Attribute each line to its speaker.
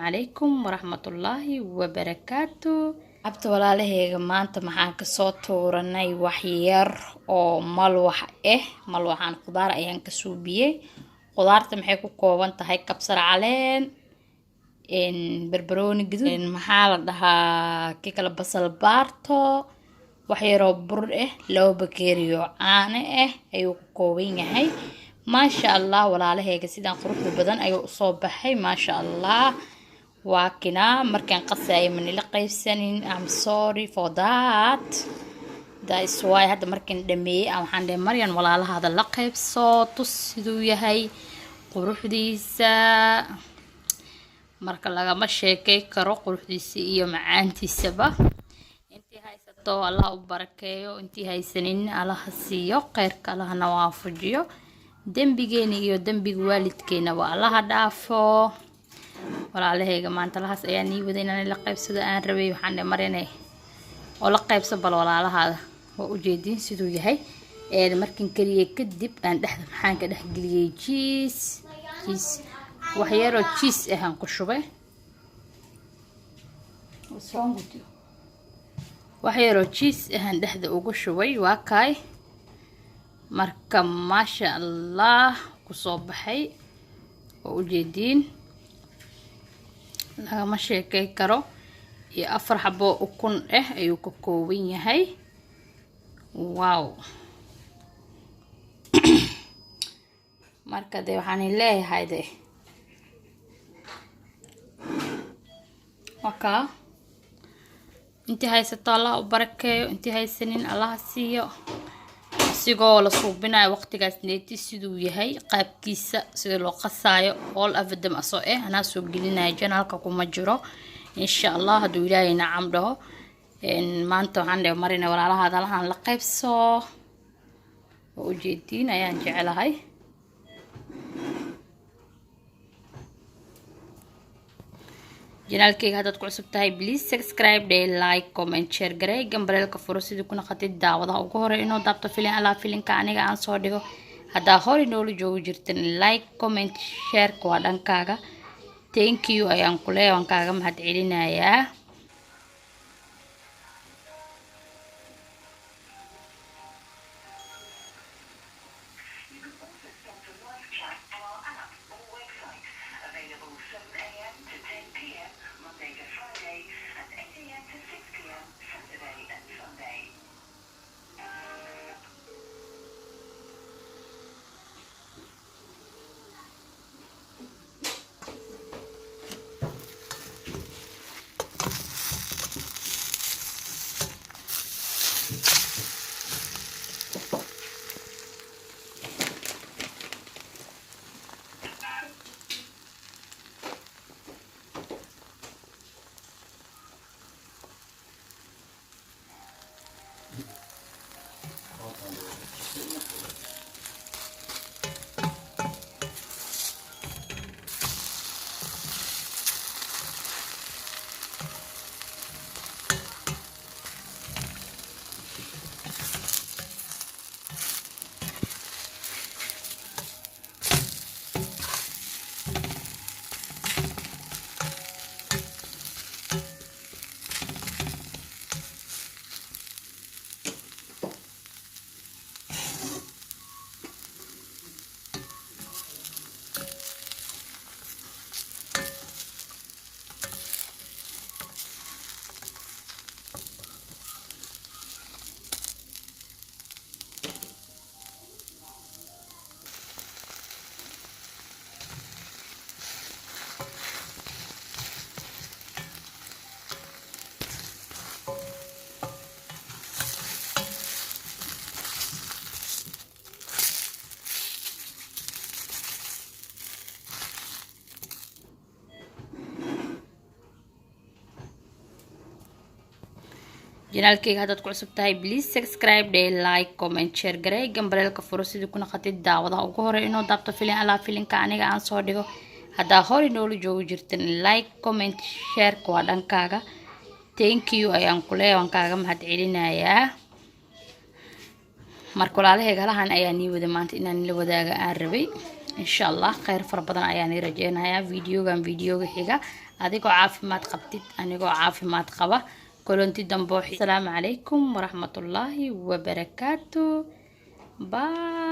Speaker 1: عليكم ورحمة الله وبركاته. عبت ولا له ما أنت معاك صوت ورناي وحير أو ملوح ملوحان خضار أيان كسوبية خضار تمحيكو كوان تهاي كبسر علين إن بربروني جدود إن محل ده كيكلا بصل بارتو وحيرو بر لو بكيريو عانة أيو كوين هاي ما شاء الله ولا له كسيدان قروح بدن أيو صوبحي ما شاء الله وكنا مركان قصاي من لقي سنين I'm sorry for that is why هذا مركان دمي أو حند مريان ولا له هذا اللقب صوت سدو يهي قروح ديسا مركان لغا مشيكي كرو قروح ديسي إيو معانتي سبا انتي هاي ستو الله وبركيو انتي هاي سنين الله هسيو قيرك الله نوافجيو دنبيجيني إيو دنبيج والدكينا والله دافو ولا عليه جماعة تلاحظ يعني بدينا نلقي بسوداء أنا ربي وحنا مرينا ولقي بسبل ولا على هذا وأجدين سدو جهي المركن كريه كدب أن دحذ محان كده قليه جيس وحيارو جيس إهان قشبه what's wrong with you وحيارو جيس إهان دحذ وقشبه واكاي مركم ما شاء الله كصوبحي وأجدين lagama sheekay karo iyo 4 xabo ukun ayuu ka kooban yahay wow marka waxaan leeyahay waka intii haysato Allah u barakeeyo intii haysanin Allah siiyo sigoo la suubinayo waqtigaas neeti siduu yahay qaabkiisa sida loo qasaayo all afdam asoo ana soo gelinayo janaalka kuma jiro insha Allah haduu ilaahay nacam dhaho maanta waxaan marina walaalaha hadalahan la qaybso oo ujeedin ayaan jecelahay janaalkayga hadad ku cusub tahay please subscribe like comment share garay gambareelka furo sidii kuna qatid daawadaha ugu hore inoo daabto filim ala filimka aniga aan soo dhigo hadaa hore noolu joogi jirtan like comment share kwa dhankaaga thank you ayaan ku leeyahay waan kaaga mahad celinayaa janaalkayga hadad ku cusub tahay please subscribe like comment share garay gambareelka furo sidii kuna qatid daawadaha ugu hore inoo daabto filim ala filimka aniga aan soo dhigo hadaa hore noolu joogi jirtan like comment share kwa dhankaaga thank you ayaan ku leeyahay waan kaaga mahad celinayaa marka walaalahayga halahan ayaan nii wada maanta inaan la wadaaga aan rabay إن شاء الله خير فربنا أياني رجعنا يا فيديو xiga adigoo caafimaad qabtid anigoo caafimaad qaba kulanti dambe. Assalaamu calaykum waraxmatullaahi wabarakaatu. Bye.